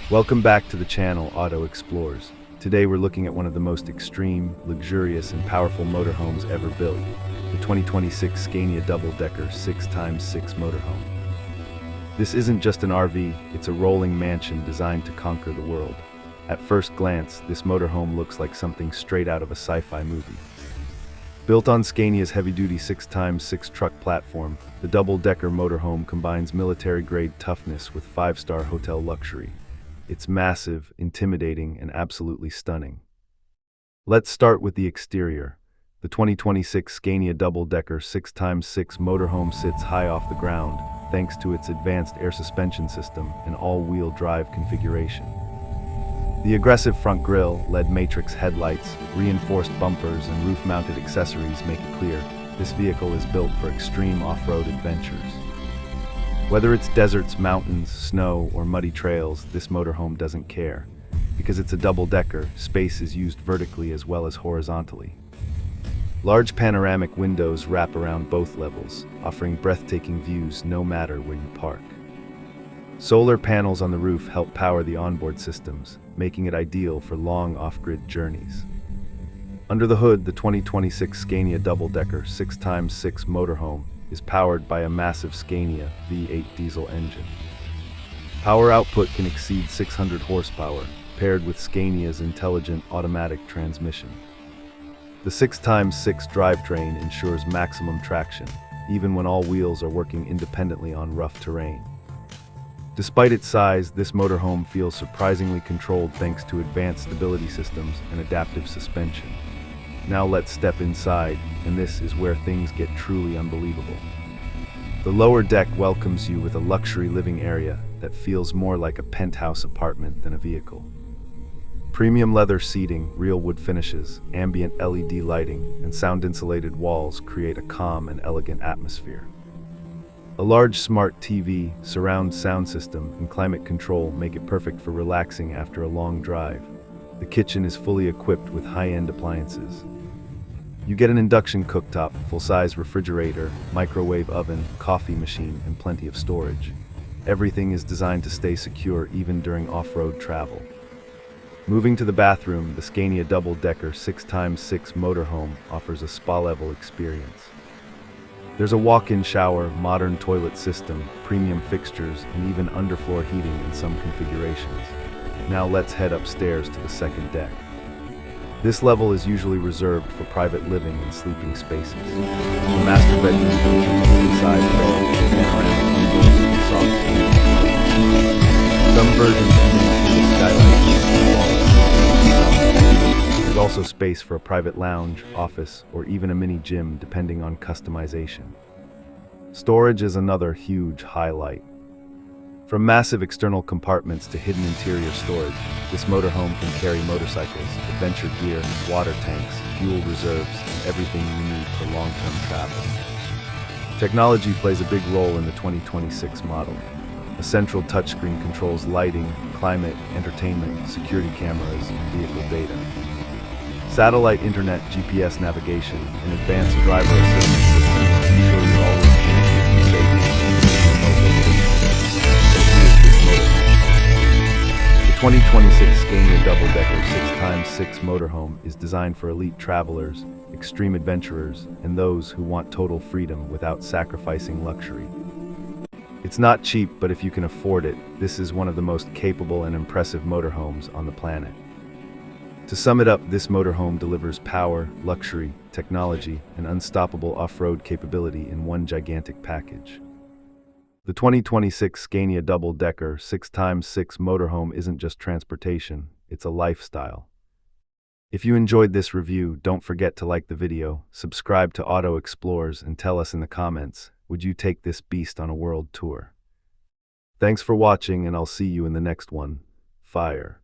Welcome back to the channel Auto Explores. Today we're looking at one of the most extreme, luxurious, and powerful motorhomes ever built, the 2026 Scania Double Decker 6x6 motorhome. This isn't just an RV, it's a rolling mansion designed to conquer the world. At first glance, this motorhome looks like something straight out of a sci-fi movie. Built on Scania's heavy-duty 6x6 truck platform, the Double Decker motorhome combines military-grade toughness with 5-star hotel luxury. It's massive, intimidating, and absolutely stunning. Let's start with the exterior. The 2026 Scania Double Decker 6x6 motorhome sits high off the ground, thanks to its advanced air suspension system and all-wheel drive configuration. The aggressive front grille, LED matrix headlights, reinforced bumpers, and roof-mounted accessories make it clear this vehicle is built for extreme off-road adventures. Whether it's deserts, mountains, snow, or muddy trails, this motorhome doesn't care. Because it's a double-decker, space is used vertically as well as horizontally. Large panoramic windows wrap around both levels, offering breathtaking views no matter where you park. Solar panels on the roof help power the onboard systems, making it ideal for long off-grid journeys. Under the hood, the 2026 Scania Double Decker 6x6 motorhome is powered by a massive Scania V8 diesel engine. Power output can exceed 600 horsepower, paired with Scania's intelligent automatic transmission. The 6x6 drivetrain ensures maximum traction, even when all wheels are working independently on rough terrain. Despite its size, this motorhome feels surprisingly controlled thanks to advanced stability systems and adaptive suspension. Now let's step inside, and this is where things get truly unbelievable. The lower deck welcomes you with a luxury living area that feels more like a penthouse apartment than a vehicle. Premium leather seating, real wood finishes, ambient LED lighting, and sound-insulated walls create a calm and elegant atmosphere. A large smart TV, surround sound system, and climate control make it perfect for relaxing after a long drive. The kitchen is fully equipped with high-end appliances. You get an induction cooktop, full-size refrigerator, microwave oven, coffee machine, and plenty of storage. Everything is designed to stay secure even during off-road travel. Moving to the bathroom, the Scania Double Decker 6x6 motorhome offers a spa-level experience. There's a walk-in shower, modern toilet system, premium fixtures, and even underfloor heating in some configurations. Now let's head upstairs to the second deck. This level is usually reserved for private living and sleeping spaces. The master bedroom features full-size bed, panoramic windows, and soft. Some versions feature skylights. There's also space for a private lounge, office, or even a mini gym depending on customization. Storage is another huge highlight. From massive external compartments to hidden interior storage, this motorhome can carry motorcycles, adventure gear, water tanks, fuel reserves, and everything you need for long-term travel. Technology plays a big role in the 2026 model. A central touchscreen controls lighting, climate, entertainment, security cameras, and vehicle data. Satellite internet, GPS navigation, and advanced driver assistance systems ensure you're always connected and safe in remote locations. The 2026 Scania Double Decker 6x6 motorhome is designed for elite travelers, extreme adventurers, and those who want total freedom without sacrificing luxury. It's not cheap, but if you can afford it, this is one of the most capable and impressive motorhomes on the planet. To sum it up, this motorhome delivers power, luxury, technology, and unstoppable off-road capability in one gigantic package. The 2026 Scania Double Decker 6x6 motorhome isn't just transportation, it's a lifestyle. If you enjoyed this review, don't forget to like the video, subscribe to Auto Explores, and tell us in the comments, would you take this beast on a world tour? Thanks for watching, and I'll see you in the next one. Fire.